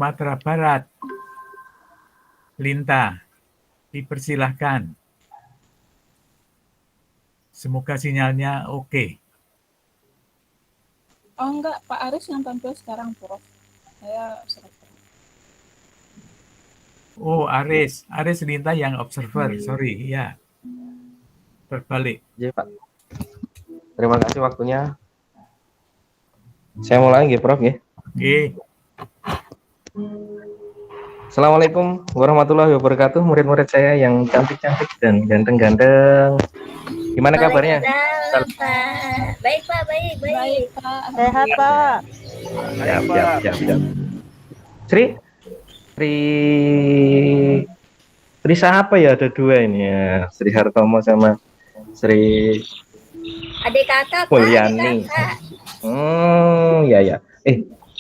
Sumatera Barat. Linta, dipersilahkan. Semoga sinyalnya oke. Oh enggak, Pak Aris yang tampil sekarang, Prof. Saya Oh, Aris Linta yang observer, sorry, ya. Terbalik. Ya, Pak. Terima kasih waktunya. Saya mulai nggih, Prof nggih. Oke. Assalamualaikum warahmatullahi wabarakatuh, murid-murid saya yang cantik-cantik dan ganteng-ganteng. Gimana kabarnya? Pak. Baik, Pak. Baik. Pak. Sehat, Pak. Siap. Sri siapa ya? Ada dua ini ya, Sri Hartomo sama Sri Adik kakak, Pak. Mulyani. Ya.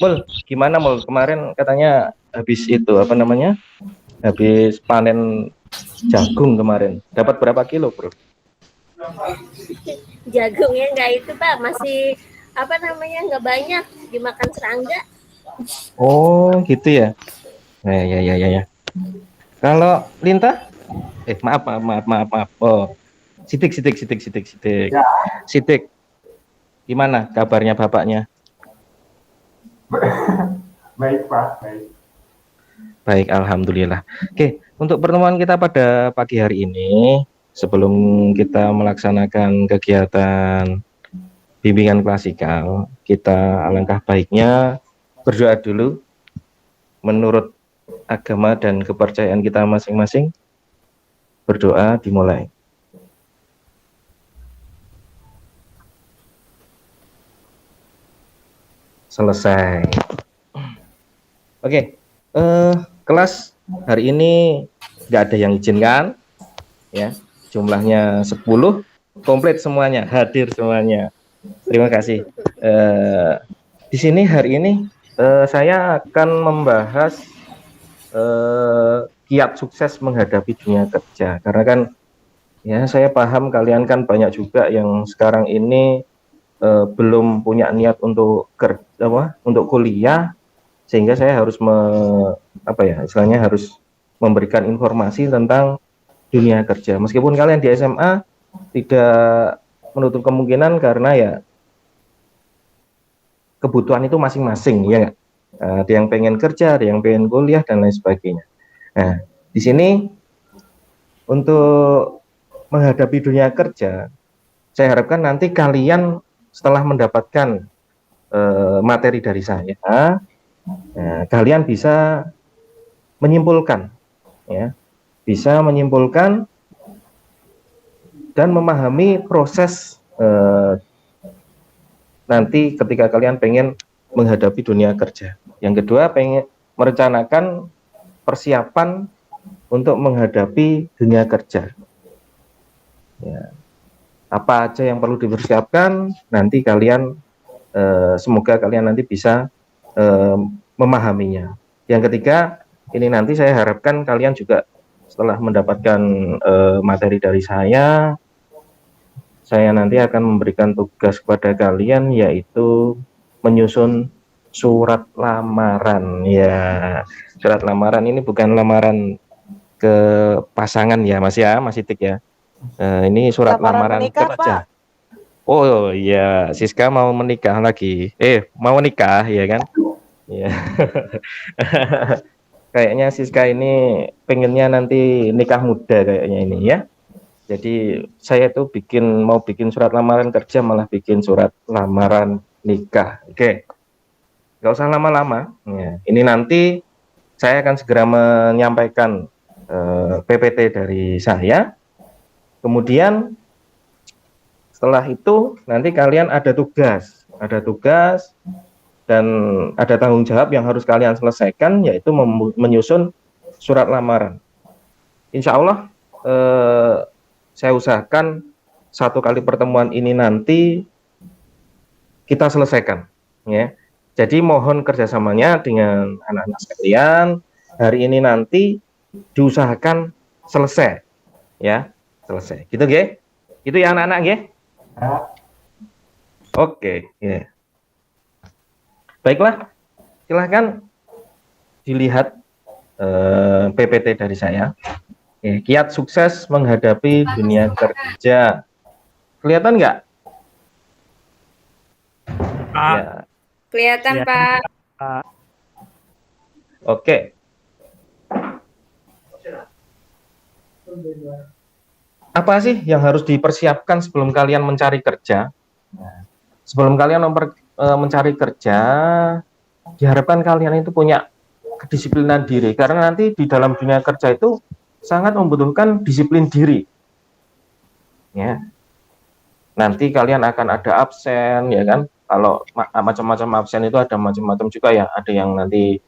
Mul, gimana Mul? Kemarin katanya habis itu apa namanya? Habis panen jagung kemarin. Dapat berapa kilo, Bro? Jagungnya enggak itu, Pak. Masih nggak banyak dimakan serangga. Oh, gitu ya. Ya. Kalau Linta? Maaf. Oh, Sidik. Sidik. Gimana kabarnya bapaknya? Baik, Pak. Baik, alhamdulillah. Oke, untuk pertemuan kita pada pagi hari ini, sebelum kita melaksanakan kegiatan bimbingan klasikal, kita alangkah baiknya berdoa dulu menurut agama dan kepercayaan kita masing-masing. Berdoa dimulai. Selesai. Oke, kelas hari ini nggak ada yang izinkan, ya. Jumlahnya 10, komplit semuanya, hadir semuanya. Terima kasih. Di sini hari ini saya akan membahas kiat sukses menghadapi dunia kerja. Karena kan, ya saya paham kalian kan banyak juga yang sekarang ini belum punya niat untuk untuk kuliah, sehingga saya harus harus memberikan informasi tentang dunia kerja. Meskipun kalian di SMA tidak menutup kemungkinan, karena ya kebutuhan itu masing-masing, ya nggak? Ada yang pengen kerja, ada yang pengen kuliah dan lain sebagainya. Nah, di sini untuk menghadapi dunia kerja, saya harapkan nanti kalian setelah mendapatkan materi dari saya, kalian bisa menyimpulkan, ya, dan memahami proses nanti ketika kalian pengen menghadapi dunia kerja. Yang kedua, pengen merencanakan persiapan untuk menghadapi dunia kerja. Ya. Apa aja yang perlu dipersiapkan, nanti kalian semoga kalian nanti bisa memahaminya. Yang ketiga, ini nanti saya harapkan kalian juga setelah mendapatkan materi dari saya nanti akan memberikan tugas kepada kalian, yaitu menyusun surat lamaran. Ya, surat lamaran ini bukan lamaran ke pasangan ya, Mas Tik ya. Ini surat lamaran menikah, kerja. Pak. Oh iya, Siska mau menikah lagi. Mau nikah ya kan? Ya. Kayaknya Siska ini pengennya nanti nikah muda kayaknya ini ya. Jadi saya tuh mau bikin surat lamaran kerja, malah bikin surat lamaran nikah. Oke. Nggak usah lama-lama. Ya. Ini nanti saya akan segera menyampaikan PPT dari saya. Kemudian setelah itu nanti kalian ada tugas dan ada tanggung jawab yang harus kalian selesaikan, yaitu menyusun surat lamaran. Insya Allah saya usahakan 1 kali pertemuan ini nanti kita selesaikan, ya. Jadi mohon kerjasamanya dengan anak-anak sekalian. Hari ini nanti diusahakan selesai, ya, selesai. Gitu, Ge? Itu ya anak-anak, Ge? Oke, ya. Baiklah, silahkan dilihat PPT dari saya. Oke, kiat sukses menghadapi dunia kerja. Kelihatan nggak? Pak, Ya, Kelihatan, ya, Pak. Pak. oke. Apa sih yang harus dipersiapkan sebelum kalian mencari kerja? Nah, sebelum kalian mencari kerja, diharapkan kalian itu punya kedisiplinan diri, karena nanti di dalam dunia kerja itu sangat membutuhkan disiplin diri. Ya, nanti kalian akan ada absen, ya kan? Kalau macam-macam absen itu ada macam-macam juga ya. Ada yang nanti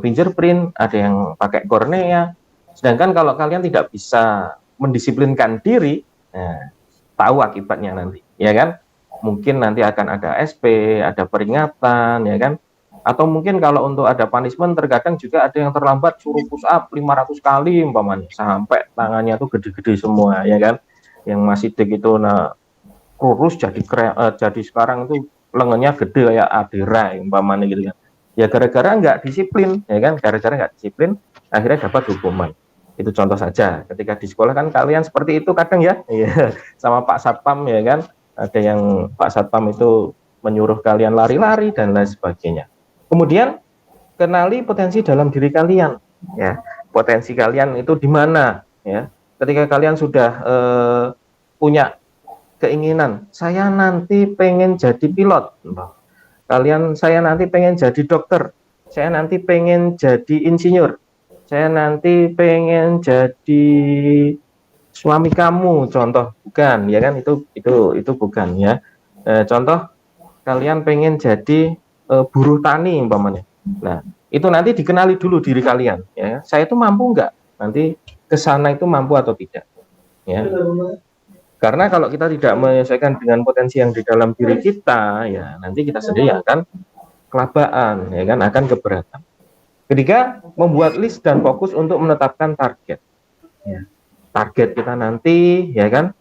fingerprint, ada yang pakai kornea. Sedangkan kalau kalian tidak bisa mendisiplinkan diri, nah, tahu akibatnya nanti, ya kan? Mungkin nanti akan ada SP, ada peringatan, ya kan? Atau mungkin kalau untuk ada punishment, terkadang juga ada yang terlambat suruh push up 500 kali umpamanya, sampai tangannya tuh gede-gede semua, ya kan? Yang masih dik itu nah kurus jadi sekarang itu lengannya gede kayak Adira umpamanya gitu kan. Ya gara-gara nggak disiplin, ya kan? Gara-gara nggak disiplin, akhirnya dapat hukuman. Itu contoh saja. Ketika di sekolah kan kalian seperti itu kadang ya, sama Pak Satpam, ya kan? Ada yang Pak Satpam itu menyuruh kalian lari-lari dan lain sebagainya. Kemudian kenali potensi dalam diri kalian, ya. Potensi kalian itu di mana, ya. Ketika kalian sudah punya keinginan, saya nanti pengen jadi pilot, saya nanti pengen jadi dokter, saya nanti pengen jadi insinyur, saya nanti pengen jadi suami kamu, contoh, bukan, ya kan? Itu bukan, ya. Contoh, kalian pengen jadi buruh tani umpamanya. Nah, itu nanti dikenali dulu diri kalian, ya. Saya itu mampu nggak? Nanti ke sana itu mampu atau tidak, ya. Karena kalau kita tidak menyesuaikan dengan potensi yang di dalam diri kita, ya nanti kita sendiri akan kelabaan, ya kan, akan keberatan. Ketiga, membuat list dan fokus untuk menetapkan target. Ya. Target kita nanti, ya kan,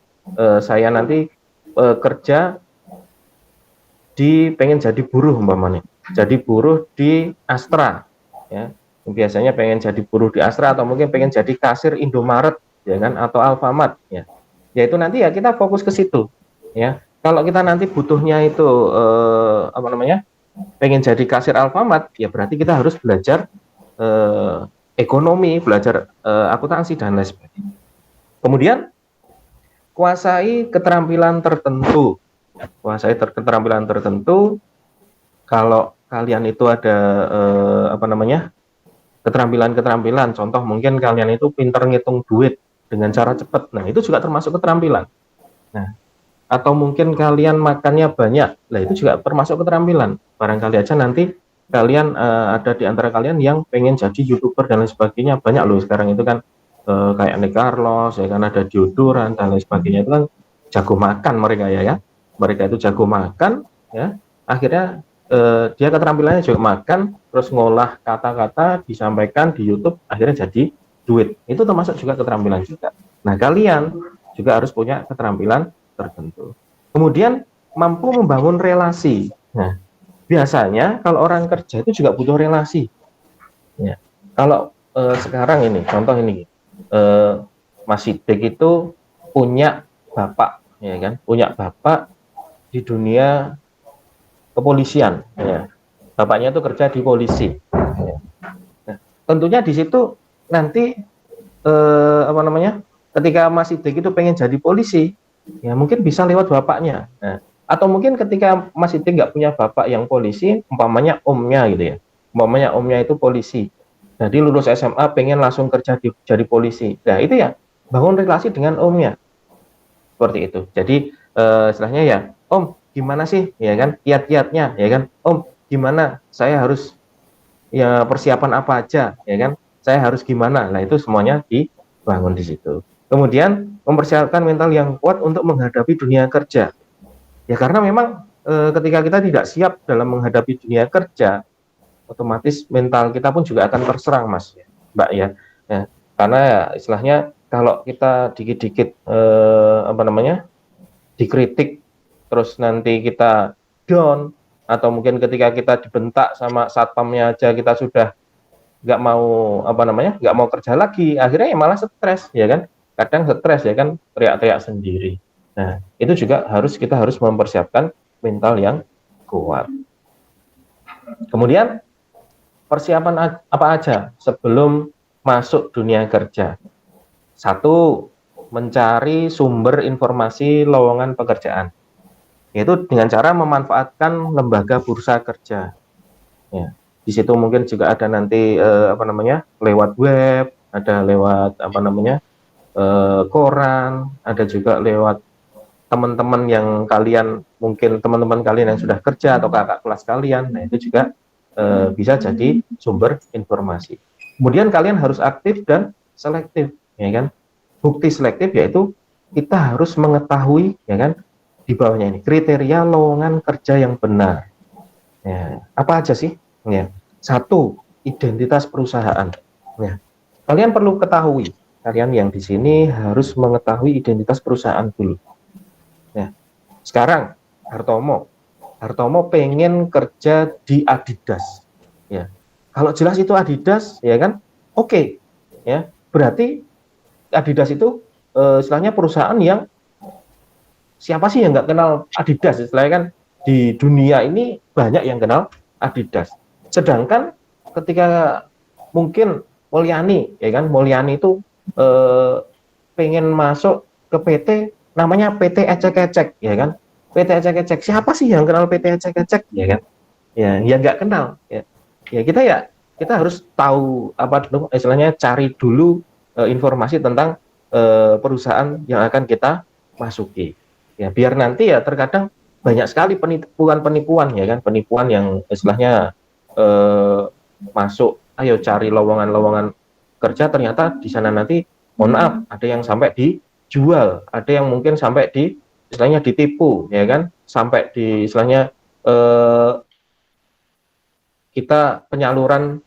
saya nanti kerja pengen jadi buruh umpamanya, jadi buruh di Astra, ya. Biasanya pengen jadi buruh di Astra atau mungkin pengen jadi kasir Indomaret, ya kan, atau Alfamart, ya. Yaitu nanti ya kita fokus ke situ, ya. Kalau kita nanti butuhnya itu pengen jadi kasir Alfamart, ya berarti kita harus belajar ekonomi, belajar akuntansi dan lain sebagainya. Kemudian kuasai keterampilan tertentu. Kuasai keterampilan tertentu. Kalau kalian itu ada keterampilan, contoh mungkin kalian itu pinter ngitung duit dengan cara cepat. Nah, itu juga termasuk keterampilan. Nah, atau mungkin kalian makannya banyak. Nah, itu juga termasuk keterampilan. Barangkali aja nanti kalian ada di antara kalian yang pengen jadi YouTuber dan lain sebagainya. Banyak loh sekarang itu kan kayak Nick Carlos, ya kan, ada Diodoran dan lain sebagainya. Itu kan jago makan mereka, ya. Mereka itu jago makan, ya. Akhirnya dia keterampilannya juga makan, terus ngolah kata-kata disampaikan di YouTube, akhirnya jadi duit. Itu termasuk juga keterampilan juga. Nah, kalian juga harus punya keterampilan tertentu. Kemudian mampu membangun relasi. Nah, biasanya kalau orang kerja itu juga butuh relasi. Ya. Kalau sekarang ini, contoh ini, Mas Sidik itu punya bapak, ya kan? Punya bapak di dunia kepolisian. Ya. Bapaknya itu kerja di polisi. Ya. Nah, tentunya di situ nanti ketika Mas Sidik itu pengen jadi polisi, ya mungkin bisa lewat bapaknya. Nah, atau mungkin ketika Mas Sidik nggak punya bapak yang polisi, umpamanya omnya gitu ya, umpamanya omnya itu polisi, jadi lulus SMA pengen langsung kerja jadi polisi. Nah, itu ya bangun relasi dengan omnya, seperti itu. Jadi istilahnya ya, Om gimana sih, ya kan, kiat-kiatnya, ya kan, Om gimana, saya harus ya persiapan apa aja, ya kan, saya harus gimana. Nah, itu semuanya dibangun di situ. Kemudian mempersiapkan mental yang kuat untuk menghadapi dunia kerja. Ya karena memang ketika kita tidak siap dalam menghadapi dunia kerja, otomatis mental kita pun juga akan terserang, Mas, Mbak, ya. Ya, karena ya, istilahnya kalau kita dikit-dikit dikritik, terus nanti kita down, atau mungkin ketika kita dibentak sama satpamnya aja kita sudah nggak mau apa namanya, nggak mau kerja lagi, akhirnya ya malah stres, ya kan? Kadang stres, ya kan, teriak-teriak sendiri. Nah, itu juga kita harus mempersiapkan mental yang kuat. Kemudian persiapan apa aja sebelum masuk dunia kerja? Satu, mencari sumber informasi lowongan pekerjaan, yaitu dengan cara memanfaatkan lembaga bursa kerja. Ya, di situ mungkin juga ada nanti lewat web, ada lewat koran, ada juga lewat teman-teman yang teman-teman kalian yang sudah kerja atau kakak kelas kalian. Nah, itu juga bisa jadi sumber informasi. Kemudian kalian harus aktif dan selektif, ya kan? Bukti selektif yaitu kita harus mengetahui, ya kan, di bawahnya ini kriteria lowongan kerja yang benar. Ya, apa aja sih? Ya. Satu, identitas perusahaan. Ya. Kalian perlu ketahui, kalian yang di sini harus mengetahui identitas perusahaan dulu. Ya. Sekarang Hartomo pengen kerja di Adidas. Ya. Kalau jelas itu Adidas, ya kan? Oke. Ya. Berarti Adidas itu istilahnya perusahaan yang siapa sih yang nggak kenal Adidas? Istilahnya kan di dunia ini banyak yang kenal Adidas. Sedangkan ketika mungkin Mulyani, ya kan, Mulyani itu pengen masuk ke PT namanya PT Ecek-Ecek, ya kan? PT Ecek-Ecek, siapa sih yang kenal PT Ecek-Ecek, ya kan? Ya nggak kenal. Ya, kita harus tahu istilahnya cari dulu informasi tentang perusahaan yang akan kita masuki. Ya, biar nanti ya terkadang banyak sekali penipuan ya kan, penipuan yang istilahnya masuk, ayo cari lowongan kerja, ternyata di sana nanti mohon maaf ada yang sampai dijual, ada yang mungkin sampai istilahnya ditipu, ya kan, sampai di istilahnya kita penyaluran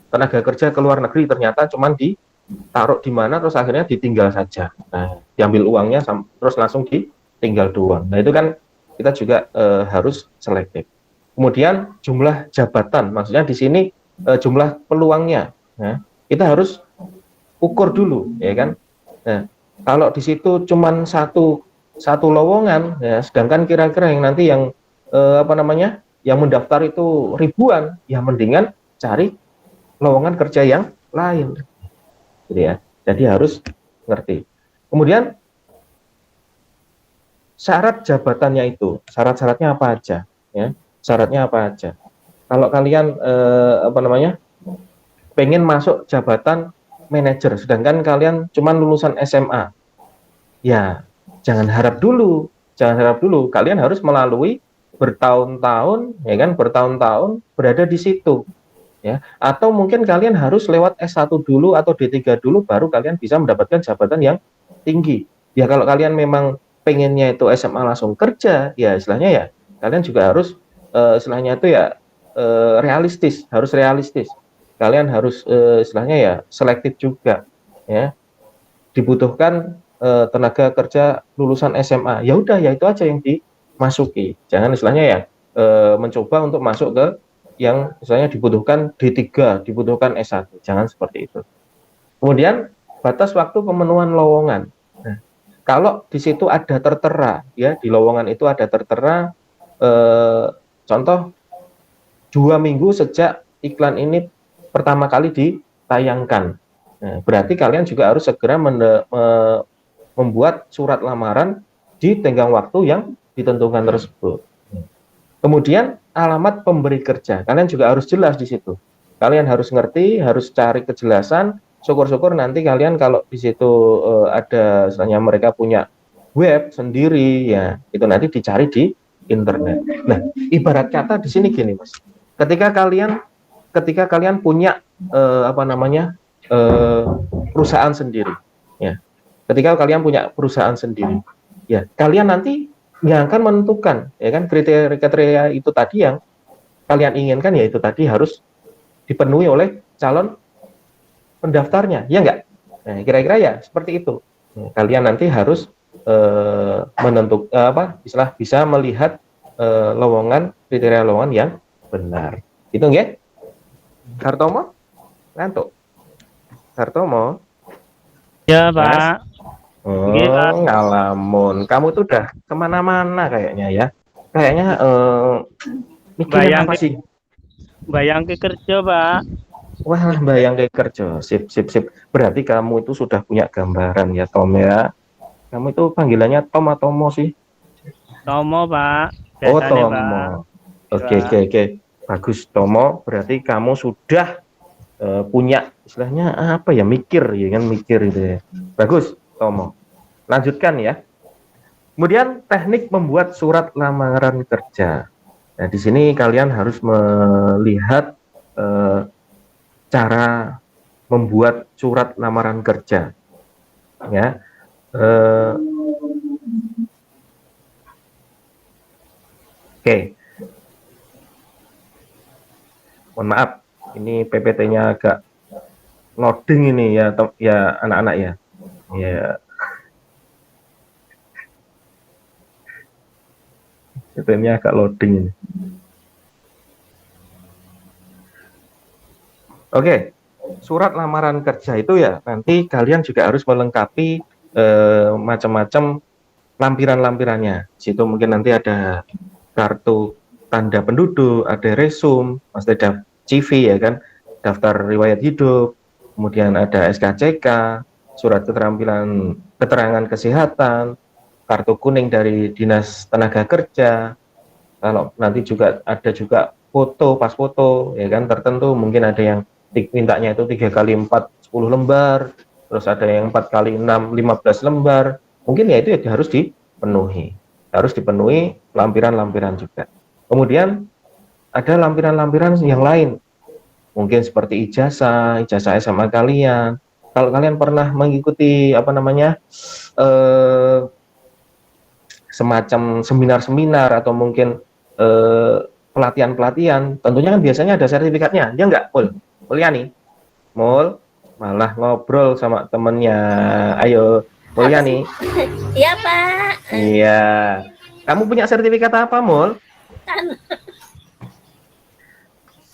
tenaga kerja ke luar negeri ternyata cuman ditaruh di mana terus akhirnya ditinggal saja. Nah, diambil uangnya terus langsung ditinggal doang. Nah, itu kan kita juga harus selektif. Kemudian jumlah jabatan, maksudnya di sini jumlah peluangnya. Nah, kita harus ukur dulu, ya kan. Nah, kalau di situ cuman satu lowongan, ya, sedangkan kira-kira yang nanti yang yang mendaftar itu ribuan, ya mendingan cari lowongan kerja yang lain, gitu ya. Jadi harus ngerti. Kemudian syarat jabatannya itu, syarat-syaratnya apa aja, ya? Syaratnya apa aja? Kalau kalian pengen masuk jabatan manajer, sedangkan kalian cuma lulusan SMA, ya jangan harap dulu. Kalian harus melalui bertahun-tahun, ya kan, bertahun-tahun berada di situ. Ya, atau mungkin kalian harus lewat S1 dulu atau D3 dulu baru kalian bisa mendapatkan jabatan yang tinggi. Ya kalau kalian memang pengennya itu SMA langsung kerja, ya istilahnya ya kalian juga harus istilahnya itu ya harus realistis. Kalian harus istilahnya ya selektif juga, ya. Dibutuhkan tenaga kerja lulusan SMA. Ya udah, ya itu aja yang dimasuki. Jangan istilahnya ya mencoba untuk masuk ke yang misalnya dibutuhkan D3, dibutuhkan S1, jangan seperti itu. Kemudian batas waktu pemenuhan lowongan. Nah, kalau di situ ada tertera, ya di lowongan itu ada tertera, contoh 2 minggu sejak iklan ini pertama kali ditayangkan. Nah, berarti kalian juga harus segera membuat surat lamaran di tenggang waktu yang ditentukan tersebut. Kemudian alamat pemberi kerja, kalian juga harus jelas di situ. Kalian harus ngerti, harus cari kejelasan. Syukur-syukur nanti kalian kalau di situ ada, misalnya mereka punya web sendiri, ya itu nanti dicari di internet. Nah, ibarat kata di sini gini, Mas. Ketika kalian punya perusahaan sendiri, ya. Ketika kalian punya perusahaan sendiri, ya kalian nanti yang akan menentukan, ya kan, kriteria itu tadi yang kalian inginkan, ya itu tadi harus dipenuhi oleh calon pendaftarnya, ya enggak? Nah, kira-kira ya seperti itu. Nah, kalian nanti harus bisa melihat kriteria lowongan yang benar. Itu enggak? Hartomo? Ngantuk. Sartomo, Ya, Mas. Pak. Nggih, Pak. Oh, ngalamun. Kamu tuh udah kemana-mana kayaknya ya. Kayaknya mikirin Bayang apa sih? bayang ke kerja, Pak. Wah, bayang kayak kerja. Sip, sip, sip. Berarti kamu itu sudah punya gambaran ya, Tom ya. Kamu itu panggilannya Tom atau Mo sih? Tomo, Pak. Oh, Biasanya, Pak. Tomo. Oke, Pak. oke, oke. Bagus, Tomo. Berarti kamu sudah punya istilahnya apa ya, mikir ya kan, mikir itu ya. Bagus, Tomo. Lanjutkan ya. Kemudian teknik membuat surat lamaran kerja. Nah, di sini kalian harus melihat cara membuat surat lamaran kerja. Ya. Oke. Mohon maaf, ini PPT-nya agak loading ini ya, ya anak-anak ya. Ya. PPT-nya agak loading ini. Oke, surat lamaran kerja itu ya nanti kalian juga harus melengkapi macam-macam lampiran-lampirannya. Situ mungkin nanti ada kartu tanda penduduk, ada resume, pasti ada CV ya kan, daftar riwayat hidup, kemudian ada SKCK, surat keterangan kesehatan, kartu kuning dari Dinas Tenaga Kerja. Kalau nanti juga ada juga foto, pas foto ya kan, tertentu mungkin ada yang mintanya itu 3 kali 4 10 lembar, terus ada yang 4 kali 6 15 lembar, mungkin ya itu ya harus dipenuhi lampiran-lampiran juga. Kemudian ada lampiran-lampiran yang lain, mungkin seperti ijazah SMA kalian. Kalau kalian pernah mengikuti apa namanya semacam seminar-seminar atau mungkin pelatihan-pelatihan, tentunya kan biasanya ada sertifikatnya, ya enggak, Mulyani? Mul, malah ngobrol sama temennya. Ayo, Mulyani. Iya, Pak. Iya. Kamu punya sertifikat apa, Mul? Tanah.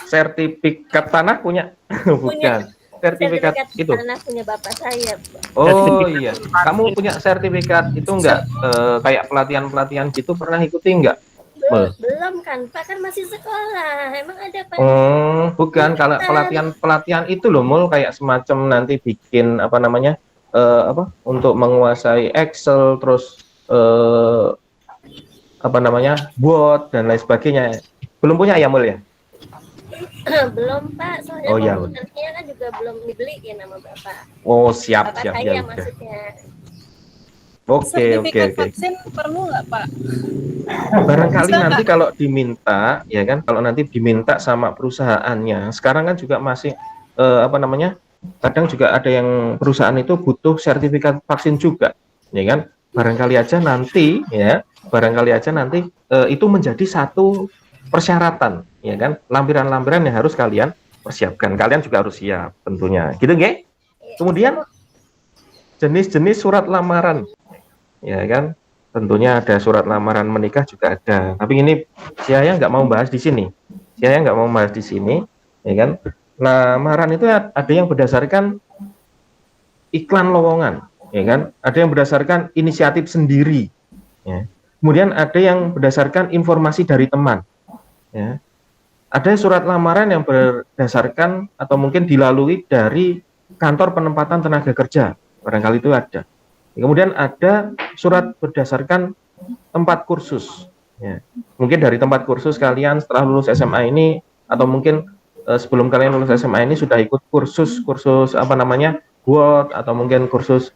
Sertifikat tanah punya? Bukan. Sertifikat itu. Tanah punya bapak saya, Pak. Oh iya. Kamu punya sertifikat itu enggak? Kayak pelatihan-pelatihan gitu pernah ikuti enggak? Belum kan, Pak, kan masih sekolah. Emang ada Pak? Bukan. Kalau pelatihan itu loh, Mul, kayak semacam nanti bikin apa namanya untuk menguasai Excel, terus apa namanya Word dan lain sebagainya. Belum punya ya, Mul ya? Belum, Pak. Soalnya Oh, ya. komputernya kan juga belum dibeliin sama Bapak. Oh, siap, Bapak siap saya ya udah. maksudnya. Oke. Vaksin perlu nggak, Pak? Barangkali Bisa nanti nggak? kalau diminta, ya kan, kalau nanti diminta sama perusahaannya, sekarang kan juga masih apa namanya, kadang juga ada yang perusahaan itu butuh sertifikat vaksin juga, ya kan. Barangkali aja nanti itu menjadi satu persyaratan, ya kan, lampiran-lampiran yang harus kalian persiapkan. Kalian juga harus siap tentunya, gitu, nggih? Kemudian jenis-jenis surat lamaran, ya kan, tentunya ada surat lamaran menikah juga ada, tapi ini saya nggak mau bahas di sini, ya kan. Lamaran itu ada yang berdasarkan iklan lowongan, ya kan, ada yang berdasarkan inisiatif sendiri, ya. Kemudian ada yang berdasarkan informasi dari teman, ya. Ada surat lamaran yang berdasarkan atau mungkin dilalui dari kantor penempatan tenaga kerja, barangkali itu ada. Kemudian ada surat berdasarkan tempat kursus. Ya. Mungkin dari tempat kursus kalian setelah lulus SMA ini, atau mungkin sebelum kalian lulus SMA ini sudah ikut kursus apa namanya Word, atau mungkin kursus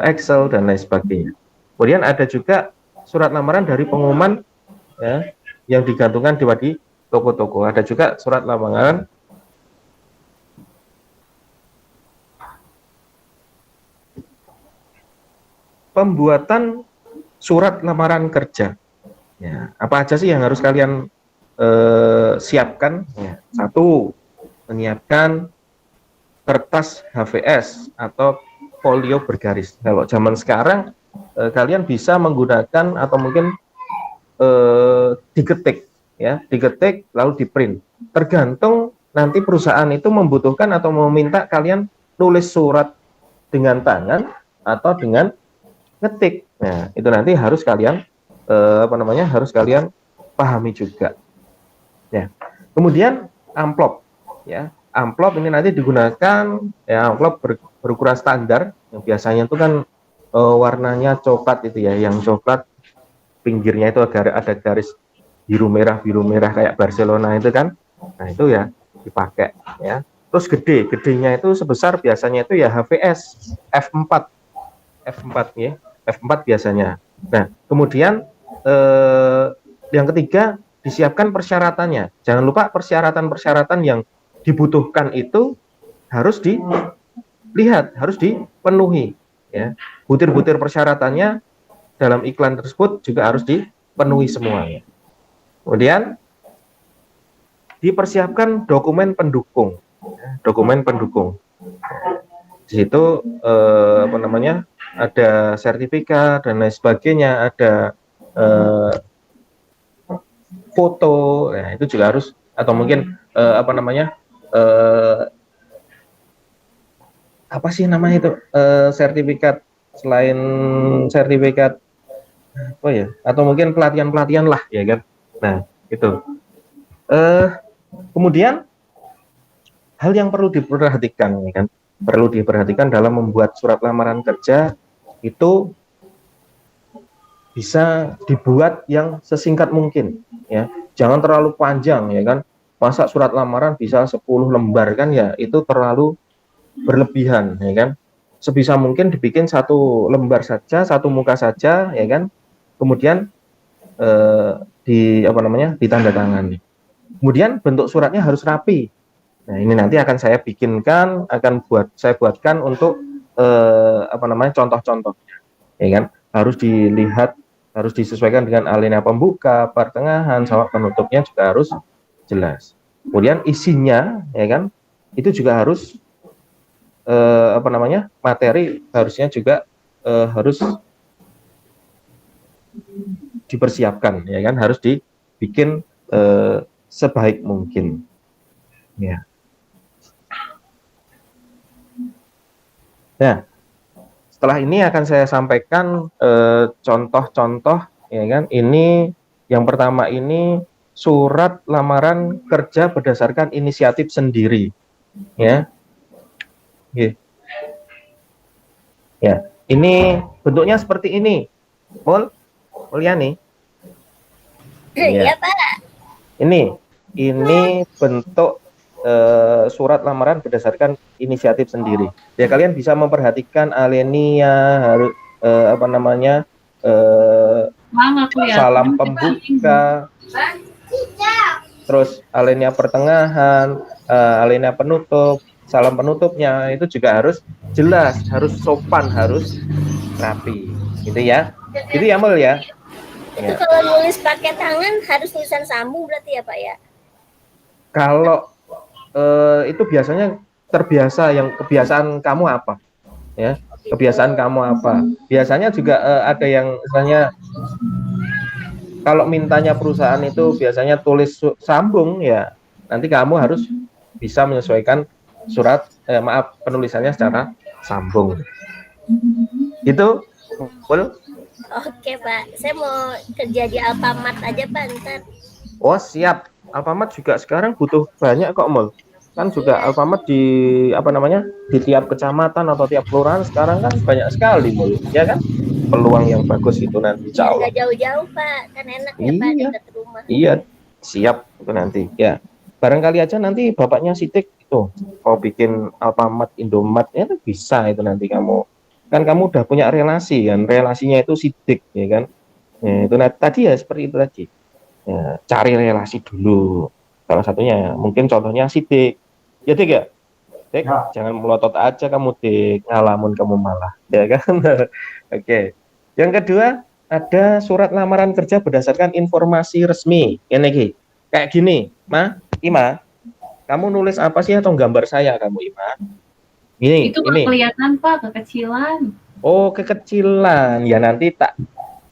Excel dan lain sebagainya. Kemudian ada juga surat lamaran dari pengumuman, ya, yang digantungkan di toko-toko. Ada juga surat lamaran pembuatan surat lamaran kerja. Ya, apa aja sih yang harus kalian siapkan? Ya, satu, menyiapkan kertas HVS atau folio bergaris. Kalau zaman sekarang kalian bisa menggunakan atau mungkin digetik, ya, digetik lalu di print. Tergantung nanti perusahaan itu membutuhkan atau meminta kalian nulis surat dengan tangan atau dengan ngetik. Nah, itu nanti harus kalian harus kalian pahami juga. Ya. Kemudian amplop, ya. Amplop ini nanti digunakan ya, amplop berukuran standar yang biasanya itu kan warnanya coklat itu ya, yang coklat pinggirnya itu ada garis biru merah kayak Barcelona itu kan. Nah, itu ya dipakai ya. Terus gedenya itu sebesar biasanya itu ya HVS F4 ya, F4 biasanya. Nah, kemudian yang ketiga, disiapkan persyaratannya. Jangan lupa persyaratan-persyaratan yang dibutuhkan itu harus dilihat, harus dipenuhi ya. Butir-butir persyaratannya dalam iklan tersebut juga harus dipenuhi semuanya. Kemudian dipersiapkan dokumen pendukung. Dokumen pendukung. Di situ ada sertifikat dan lain sebagainya, ada foto, nah itu juga harus, atau mungkin apa sih namanya itu, sertifikat, selain sertifikat apa ya, atau mungkin pelatihan lah ya kan. Nah itu kemudian hal yang perlu diperhatikan ya kan, perlu diperhatikan dalam membuat surat lamaran kerja itu bisa dibuat yang sesingkat mungkin ya, jangan terlalu panjang ya kan. Masa surat lamaran bisa 10 lembar kan ya, itu terlalu berlebihan ya kan. Sebisa mungkin dibikin 1 lembar saja, 1 muka saja ya kan, kemudian ditandatangani. Kemudian bentuk suratnya harus rapi. Nah, ini nanti akan saya bikinkan, saya buatkan untuk contoh-contohnya ya kan. Harus dilihat, harus disesuaikan dengan alinea pembuka, pertengahan, sama penutupnya juga harus jelas. Kemudian isinya ya kan, itu juga harus materi harusnya juga harus dipersiapkan ya kan, harus dibikin sebaik mungkin ya. Nah, setelah ini akan saya sampaikan contoh-contoh ya kan. Ini yang pertama ini surat lamaran kerja berdasarkan inisiatif sendiri ya. Ya, ini bentuknya seperti ini. Mulyani. Iya, Pak. Ini bentuk surat lamaran berdasarkan inisiatif sendiri. Ya, kalian bisa memperhatikan alinea, harus salam pembuka, terus alinea pertengahan, alinea penutup, salam penutupnya itu juga harus jelas, harus sopan, harus rapi, gitu ya. Gitu ya, Mul ya. Itu kalau nulis pakai tangan harus tulisan sambung berarti ya, Pak ya? Kalau itu biasanya terbiasa, yang kebiasaan kamu apa? Ya, kebiasaan kamu apa? Biasanya juga ada yang misalnya kalau mintanya perusahaan itu biasanya tulis sambung ya, nanti kamu harus bisa menyesuaikan penulisannya secara sambung. Itu full. Oke, Pak. Saya mau kerja di Alfamart aja, Pak, ntar. Oh, siap. Alfamart juga sekarang butuh banyak kok, Mul. Kan juga Alfamart di di tiap kecamatan atau tiap kelurahan sekarang kan banyak sekali, Mul. Ya kan? Peluang yang bagus itu nanti, insya Allah. Nggak jauh-jauh, Pak. Kan enak ya, Pak, dekat rumah. Iya, siap itu nanti. Ya, barangkali aja nanti bapaknya Sidik itu mau bikin Alfamart, Indomart, ya itu bisa itu nanti kamu. Kan kamu udah punya relasi kan, relasinya itu Sidik ya kan. Ya, itu tadi ya seperti itu tadi. Ya, cari relasi dulu. Salah satunya mungkin contohnya Sidik. Ya, Dik ya. Dik, jangan melotot aja kamu, Dik. Ngalamun kamu malah, ya kan. Oke. Yang kedua, ada surat lamaran kerja berdasarkan informasi resmi. Ini kayak gini, Ima, kamu nulis apa sih atau gambar saya kamu, Ima? Itu kelihatan, Pak, kekecilan. Oh, kekecilan. Ya nanti tak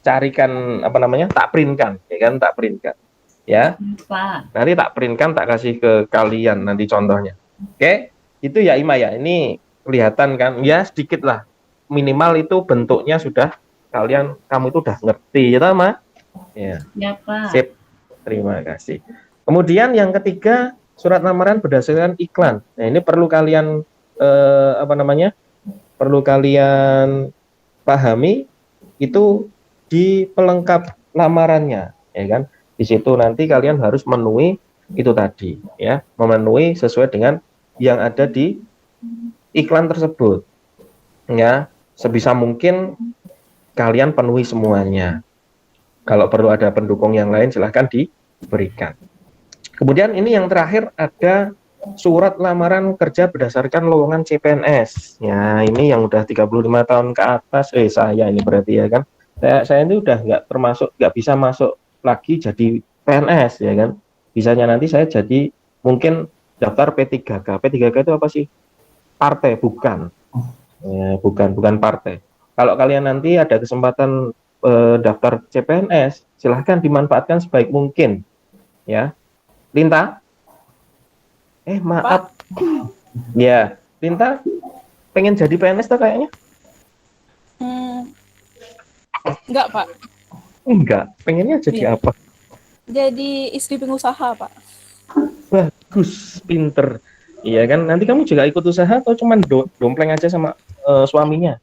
carikan tak printkan, ya kan, tak printkan. ya. Pak. Nanti tak printkan, tak kasih ke kalian nanti contohnya. Oke, itu ya Ima ya. Ini kelihatan kan? Ya sedikit lah. Minimal itu bentuknya sudah kamu itu udah ngerti, ya Ma? Ya. Ya, Pak. Sip. Terima kasih. Kemudian yang ketiga, surat lamaran berdasarkan iklan. Nah, ini perlu kalian perlu kalian pahami itu di pelengkap lamarannya, ya kan? Di situ nanti kalian harus memenuhi itu tadi, ya, memenuhi sesuai dengan yang ada di iklan tersebut, ya. Sebisa mungkin kalian penuhi semuanya. Kalau perlu ada pendukung yang lain silahkan diberikan. Kemudian ini yang terakhir ada surat lamaran kerja berdasarkan lowongan CPNS. Ya, ini yang udah 35 tahun ke atas. Saya ini berarti ya kan. Saya ini udah nggak bisa masuk lagi jadi PNS ya kan. Bisanya nanti saya jadi mungkin daftar P3K. P3K itu apa sih? Partai, bukan. Ya, bukan partai. Kalau kalian nanti ada kesempatan daftar CPNS, silahkan dimanfaatkan sebaik mungkin. Ya. Linta? Maaf. Ya, Linta pengen jadi PNS tuh kayaknya? Enggak, Pak. Enggak, pengennya jadi Iya. apa? Jadi istri pengusaha, Pak. Bagus, pinter. Iya kan, nanti kamu juga ikut usaha atau cuman dompleng aja sama suaminya?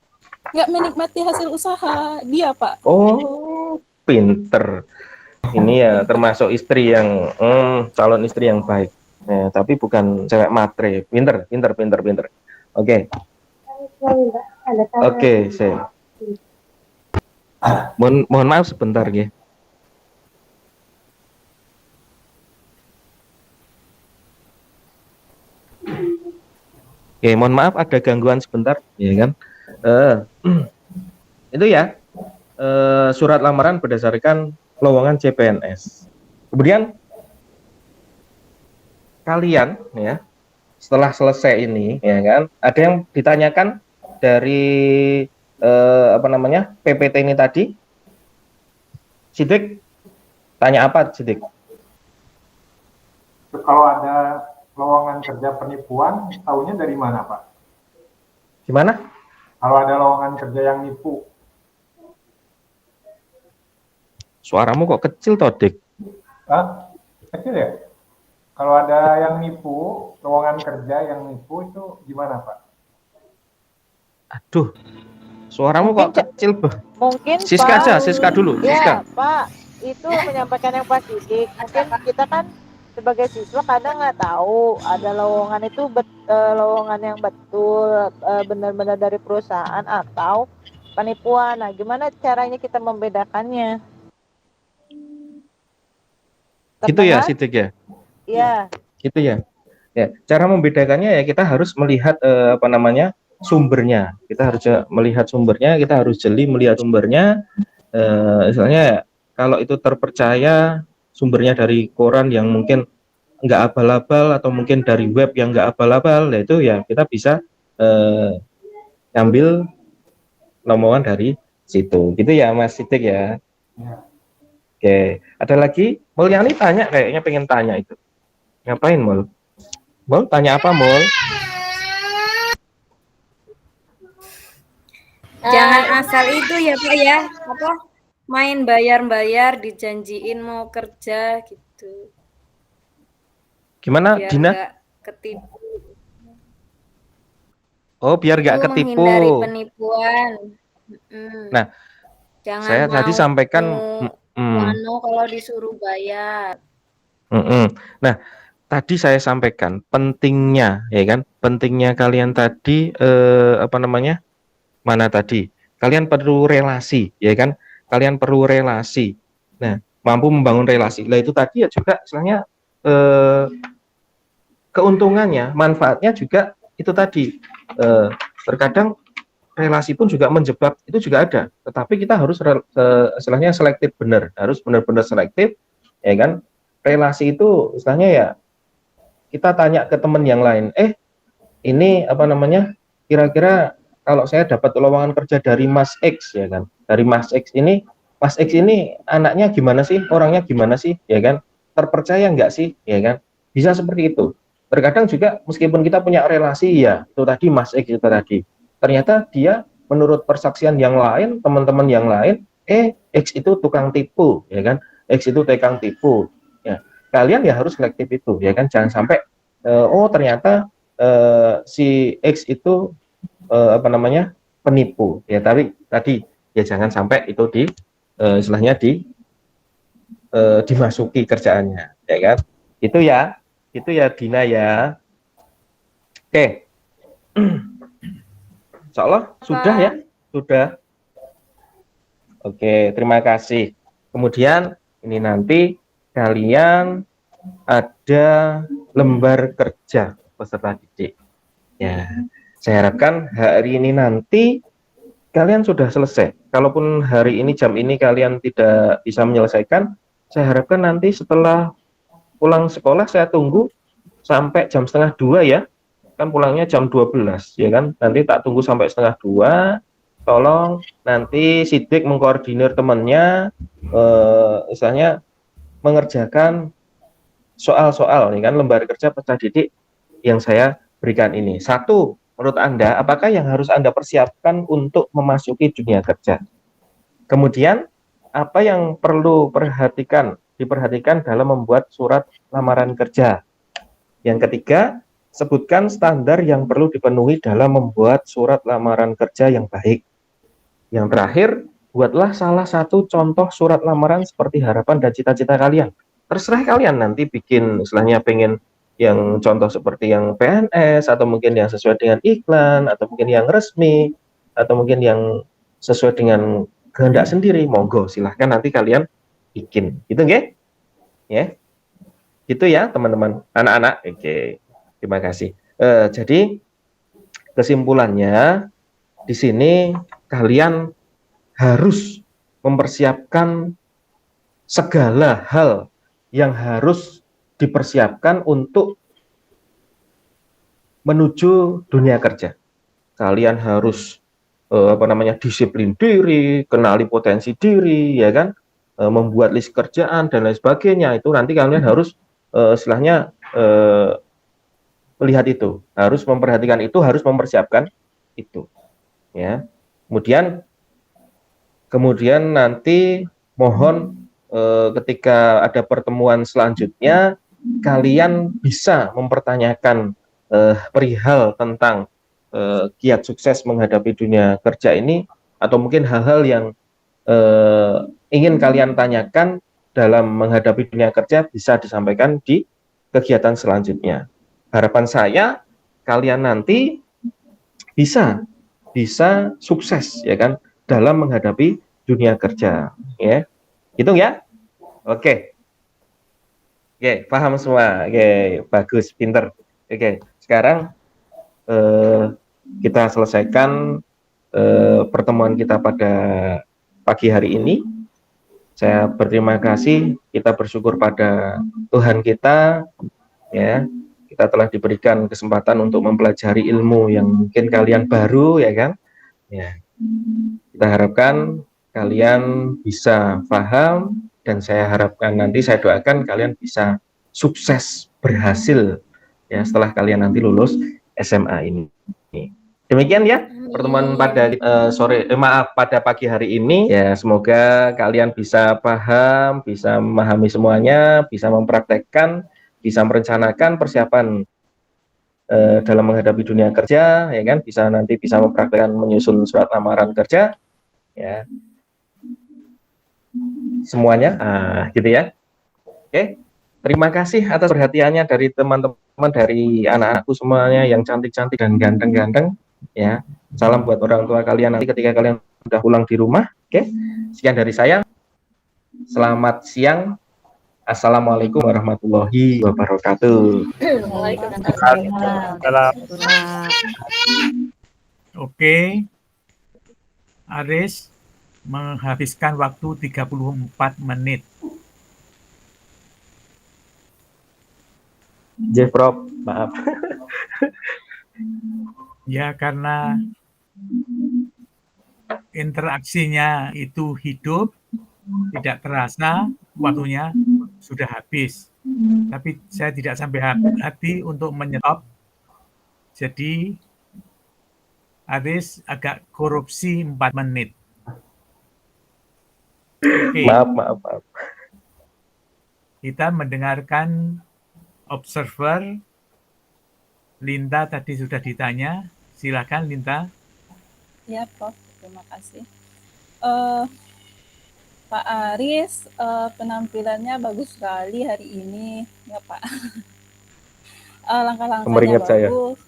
Enggak menikmati hasil usaha dia, Pak. Oh, pinter. Ini ya termasuk istri yang calon istri yang baik. Tapi bukan cewek matre. Pinter. Oke. Oke, saya. Mohon maaf sebentar ya. Oke, mohon maaf ada gangguan sebentar, ya kan? Itu ya surat lamaran berdasarkan lowongan CPNS. Kemudian kalian ya setelah selesai ini ya kan ada yang ditanyakan dari PPT ini tadi. Sidik tanya apa Sidik? Kalau ada lowongan kerja penipuan, tahunya dari mana, Pak? Gimana? Kalau ada lowongan kerja yang nipu, Suaramu kok kecil toh, Dik? kecil ya? Kalau ada yang nipu, lowongan kerja yang nipu itu gimana, Pak? Aduh, suaramu Mungkin kok kecil, Mungkin Siska Pak, aja, Siska dulu, Siska. ya Pak, itu menyampaikan yang Pak Sidik. Mungkin kita kan sebagai siswa kadang nggak tahu ada lowongan itu lowongan yang betul benar-benar dari perusahaan atau penipuan. Nah, gimana caranya kita membedakannya? Gitu ya, Terdengar? Sidik ya? Iya. Gitu ya. Ya, cara membedakannya ya kita harus melihat sumbernya. Kita harus melihat sumbernya, kita harus jeli melihat sumbernya. Misalnya kalau itu terpercaya sumbernya dari koran yang mungkin nggak abal-abal atau mungkin dari web yang nggak abal-abal, itu ya kita bisa ambil lowongan dari situ. Gitu ya Mas Sidik ya. Ya. Oke, ada lagi? Mulyani tanya, kayaknya pengen tanya itu. Ngapain Mul? Mul tanya apa Mul? Jangan asal itu ya Pak ya, apa main bayar-bayar dijanjiin mau kerja gitu. Gimana Biar Dina? nggak ketipu. Oh, biar nggak ketipu. Menghindari penipuan. Nah, jangan saya tadi sampaikan kalau disuruh bayar. Nah, tadi saya sampaikan pentingnya, ya kan? Pentingnya kalian tadi mana tadi? Kalian perlu relasi, ya kan? Kalian perlu relasi. Nah, mampu membangun relasi. Nah, itu tadi ya juga istilahnya keuntungannya, manfaatnya juga itu tadi. Terkadang relasi pun juga menjebak, itu juga ada. Tetapi kita harus istilahnya selektif benar, harus benar-benar selektif, ya kan? Relasi itu istilahnya ya kita tanya ke teman yang lain, ini kira-kira kalau saya dapat lowongan kerja dari Mas X, ya kan, dari Mas X ini anaknya gimana sih, orangnya gimana sih, ya kan, terpercaya nggak sih, ya kan? Bisa seperti itu. Terkadang juga meskipun kita punya relasi, ya itu tadi Mas X itu tadi, ternyata dia menurut persaksian yang lain, teman-teman yang lain, X itu tukang tipu, ya kan? X itu tukang tipu. Ya, kalian ya harus selektif itu, ya kan? Jangan sampai oh ternyata si X itu penipu, ya. Tapi tadi ya jangan sampai itu istilahnya dimasuki kerjaannya, ya kan? Itu ya Dina ya. Oke. Insya Allah sudah ya, sudah. Oke, terima kasih. Kemudian ini nanti kalian ada lembar kerja peserta didik. Ya, saya harapkan hari ini nanti kalian sudah selesai. Kalaupun hari ini jam ini kalian tidak bisa menyelesaikan, saya harapkan nanti setelah pulang sekolah saya tunggu sampai jam 1:30 ya. Kan pulangnya jam 12 ya kan. Nanti tak tunggu sampai 1:30. Tolong nanti Sidik mengkoordinir temannya misalnya mengerjakan soal-soal nih kan lembar kerja peserta didik yang saya berikan ini. Satu, menurut Anda apakah yang harus Anda persiapkan untuk memasuki dunia kerja? Kemudian apa yang perlu diperhatikan dalam membuat surat lamaran kerja? Yang ketiga, sebutkan standar yang perlu dipenuhi dalam membuat surat lamaran kerja yang baik. Yang terakhir, buatlah salah satu contoh surat lamaran seperti harapan dan cita-cita kalian. Terserah kalian nanti bikin, istilahnya pengen yang contoh seperti yang PNS, atau mungkin yang sesuai dengan iklan, atau mungkin yang resmi, atau mungkin yang sesuai dengan kehendak sendiri, monggo silahkan nanti kalian bikin. Gitu nggih? Ya. Gitu ya teman-teman, anak-anak. Oke. Terima kasih. Jadi kesimpulannya di sini kalian harus mempersiapkan segala hal yang harus dipersiapkan untuk menuju dunia kerja. Kalian harus disiplin diri, kenali potensi diri, ya kan, membuat list kerjaan dan lain sebagainya. Itu nanti kalian harus istilahnya melihat itu, harus memperhatikan itu, harus mempersiapkan itu, ya. Kemudian nanti mohon ketika ada pertemuan selanjutnya kalian bisa mempertanyakan perihal tentang kiat sukses menghadapi dunia kerja ini, atau mungkin hal-hal yang ingin kalian tanyakan dalam menghadapi dunia kerja bisa disampaikan di kegiatan selanjutnya. Harapan saya kalian nanti bisa sukses, ya kan, dalam menghadapi dunia kerja, ya. Hitung ya. Oke, paham semua. Oke, bagus, pinter. Oke, sekarang kita selesaikan pertemuan kita pada pagi hari ini. Saya berterima kasih, kita bersyukur pada Tuhan kita, ya. Kita telah diberikan kesempatan untuk mempelajari ilmu yang mungkin kalian baru, ya kan? Ya. Kita harapkan kalian bisa paham, dan saya harapkan nanti, saya doakan kalian bisa sukses, berhasil, ya, setelah kalian nanti lulus SMA ini. Demikian ya pertemuan pada pada pagi hari ini, ya. Semoga kalian bisa paham, bisa memahami semuanya, bisa mempraktekkan, bisa merencanakan persiapan dalam menghadapi dunia kerja, ya kan, bisa mempraktekkan menyusun surat lamaran kerja, ya, semuanya, gitu ya. Oke, terima kasih atas perhatiannya dari teman-teman, dari anak-anakku semuanya yang cantik-cantik dan ganteng-ganteng, ya. Salam buat orang tua kalian nanti ketika kalian sudah pulang di rumah. Oke, sekian dari saya. Selamat siang. Assalamualaikum warahmatullahi wabarakatuh. Oke, Aris menghabiskan waktu 34 menit. Prof, maaf. Ya, karena interaksinya itu hidup, tidak terasa waktunya sudah habis. Tapi saya tidak sampai hati untuk menyetop. Jadi Aris agak korupsi 4 menit. Oke, Maaf. kita mendengarkan observer. Linda tadi sudah ditanya. Silakan Linda. Ya, Prof. Terima kasih. Pak Aris, penampilannya bagus sekali hari ini, ya Pak. Langkah-langkahnya Meringat saya. bagus.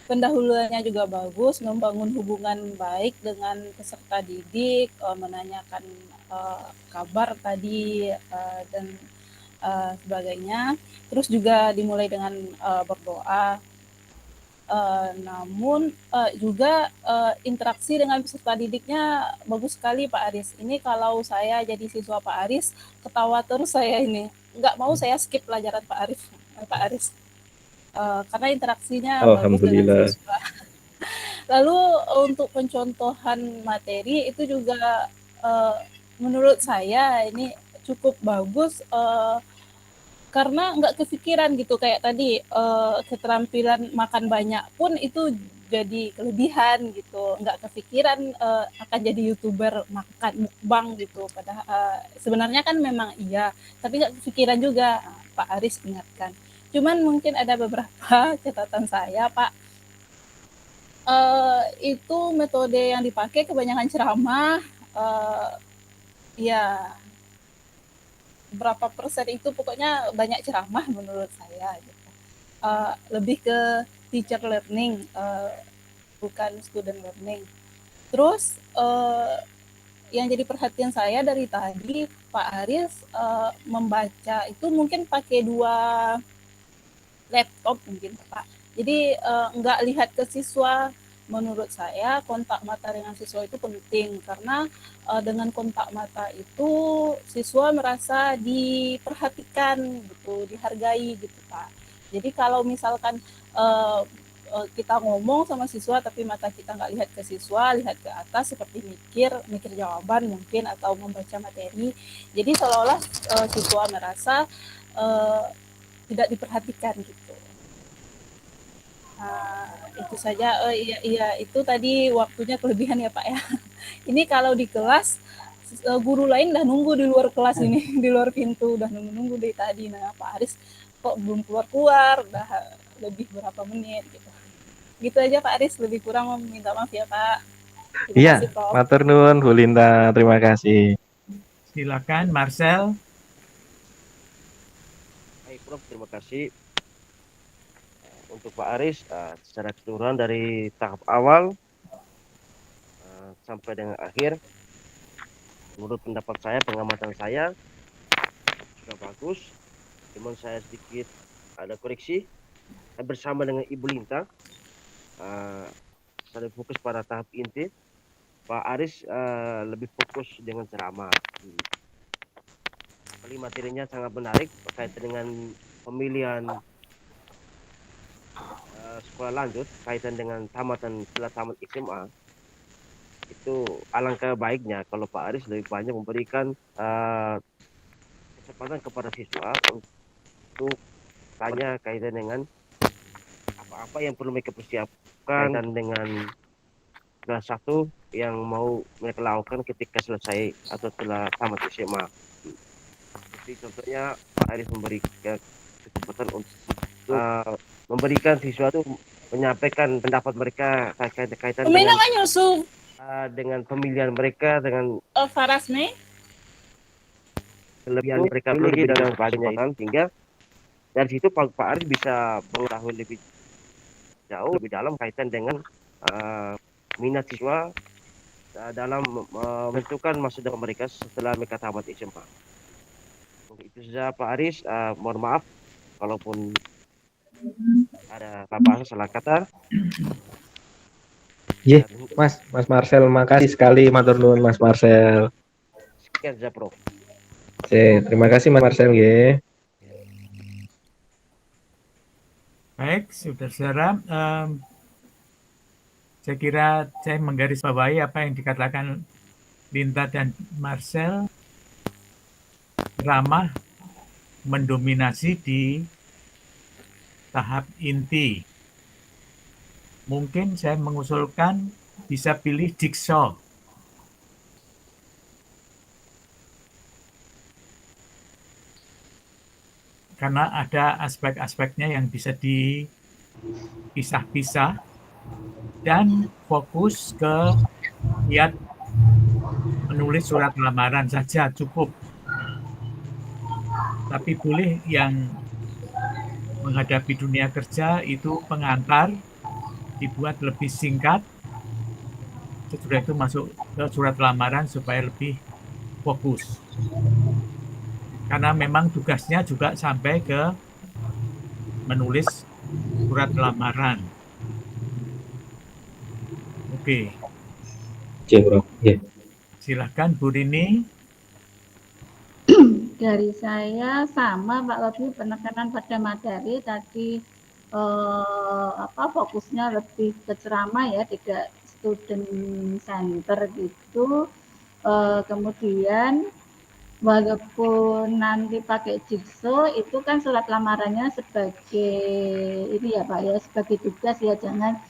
Pendahuluannya juga bagus, membangun hubungan baik dengan peserta didik, menanyakan kabar tadi dan sebagainya. Terus juga dimulai dengan berdoa. Namun juga interaksi dengan peserta didiknya bagus sekali Pak Aris. Ini kalau saya jadi siswa Pak Aris, ketawa terus saya ini. Nggak mau saya skip pelajaran Pak Aris. Karena interaksinya bagus dengan Alhamdulillah. siswa. Lalu untuk pencontohan materi itu juga menurut saya ini cukup bagus karena nggak kepikiran gitu kayak tadi keterampilan makan banyak pun itu jadi kelebihan gitu, nggak kepikiran akan jadi YouTuber makan mukbang gitu. Padahal sebenarnya kan memang iya, tapi nggak kepikiran juga. Pak Aris ingatkan. Cuman mungkin ada beberapa catatan saya, Pak. Itu metode yang dipakai kebanyakan ceramah, ya berapa persen itu pokoknya banyak ceramah menurut saya. Gitu. Lebih ke teacher learning, bukan student learning. Terus yang jadi perhatian saya dari tadi, Pak Aris membaca itu mungkin pakai 2 laptop mungkin Pak. Jadi nggak lihat ke siswa. Menurut saya kontak mata dengan siswa itu penting karena dengan kontak mata itu siswa merasa diperhatikan gitu, dihargai gitu Pak. Jadi kalau misalkan kita ngomong sama siswa tapi mata kita nggak lihat ke siswa, lihat ke atas seperti mikir jawaban mungkin atau membaca materi. Jadi seolah-olah siswa merasa tidak diperhatikan gitu. Itu saja. Iya itu tadi waktunya kelebihan ya Pak ya. Ini kalau di kelas guru lain udah nunggu di luar kelas ini, di luar pintu udah nunggu dari tadi. Nah Pak Aris kok belum keluar, udah lebih berapa menit gitu. Gitu aja Pak Aris, lebih kurang minta maaf ya Pak. Iya, matur nuwun Bu Linda, terima kasih. Silakan Marcel. Baik Prof, terima kasih. Untuk Pak Aris, secara keseluruhan dari tahap awal sampai dengan akhir, menurut pendapat saya, pengamatan saya sudah bagus. Cuman saya sedikit ada koreksi. Bersama dengan Ibu Linta, saya fokus pada tahap inti. Pak Aris lebih fokus dengan ceramah. Kali materinya sangat menarik berkaitan dengan pemilihan sekolah lanjut kaitan dengan tamatan setelah tamat SMA. Itu alangkah baiknya kalau Pak Aris lebih banyak memberikan kesempatan kepada siswa untuk tanya kaitan dengan apa yang perlu mereka persiapkan dan dengan kelas 1 yang mau mereka lakukan ketika selesai atau setelah tamat SMA. Jadi contohnya Pak Aris memberikan kesempatan untuk memberikan siswa itu menyampaikan pendapat mereka kaitan dengan pemilihan mereka dengan Farasme kelebihan mereka memiliki dan sebagainya, sehingga dari situ Pak Aris bisa mengetahui lebih jauh lebih dalam kaitan dengan minat siswa dalam menentukan masa depan mereka setelah mereka tamat SMA. Itu saja Pak Aris, mohon maaf kalaupun ada apa-apa salah kata. Iya, Mas Marcel, makasih sekali matur nuwun Mas Marcel. Sekian saja Prof. Terima kasih Mas Marcel nggih. Baik, saudara-saudara, saya kira saya menggarisbawahi apa yang dikatakan Linda dan Marcel. Ramah mendominasi di tahap inti. Mungkin saya mengusulkan bisa pilih jigsaw. Karena ada aspek-aspeknya yang bisa dipisah-pisah dan fokus ke niat menulis surat lamaran saja cukup. Tapi boleh yang menghadapi dunia kerja itu pengantar dibuat lebih singkat, sesudah itu masuk ke surat lamaran supaya lebih fokus. Karena memang tugasnya juga sampai ke menulis surat lamaran. Oke. Oke, Bro. Ya. Silakan Bu Rini. Dari saya sama Pak, lebih penekanan pada materi tadi, fokusnya lebih ke ceramah ya, tidak student center gitu. Kemudian walaupun nanti pakai jigsaw itu kan surat lamarannya sebagai ini ya Pak ya, sebagai tugas ya, jangan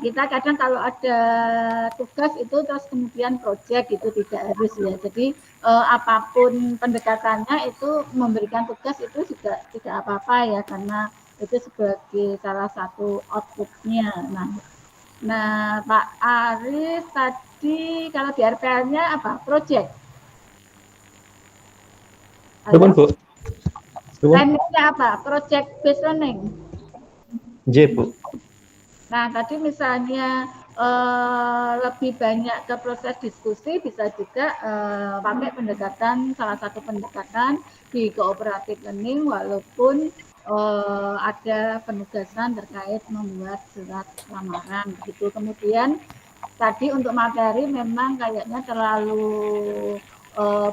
kita kadang kalau ada tugas itu terus kemudian project itu tidak harus ya. Jadi apapun pendekatannya itu memberikan tugas itu juga tidak apa-apa ya, karena itu sebagai salah satu outputnya. Nah Pak Aris tadi kalau di RPL-nya apa? Project. Teman, Bu. Tekniknya apa? Project based learning. J, Bu. Nah, tadi misalnya lebih banyak ke proses diskusi, bisa juga pakai pendekatan, salah satu pendekatan di cooperative learning, walaupun ada penugasan terkait membuat surat lamaran. Begitu. Kemudian tadi untuk materi memang kayaknya terlalu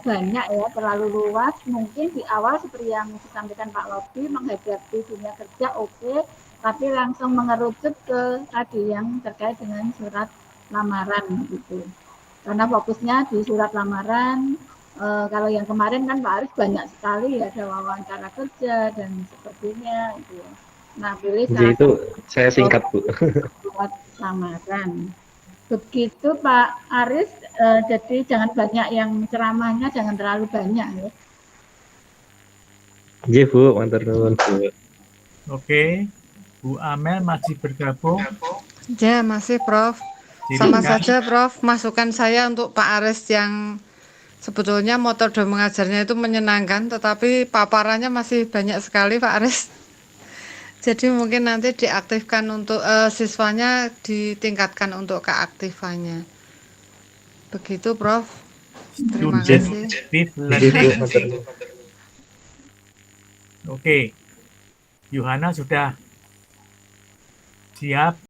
banyak ya, terlalu luas. Mungkin di awal seperti yang disampaikan Pak Lobby, menghadapi dunia kerja oke, tapi langsung mengerucut ke tadi yang terkait dengan surat lamaran gitu. Karena fokusnya di surat lamaran, kalau yang kemarin kan Pak Aris banyak sekali ya, ada wawancara kerja dan sepertinya gitu. Nah, pilih J itu saya singkat, Bu. surat lamaran. Begitu Pak Aris, jadi jangan banyak yang ceramahnya, jangan terlalu banyak ya. J, Bu, matur nuwun, Bu. Oke. Bu Amel masih bergabung. Ya, masih Prof. Sama saja Prof, masukan saya untuk Pak Aris yang sebetulnya metode mengajarnya itu menyenangkan, tetapi paparannya masih banyak sekali Pak Aris. Jadi mungkin nanti diaktifkan untuk siswanya, ditingkatkan untuk keaktifannya. Begitu Prof. Terima kasih. Oke. Yuhana sudah siap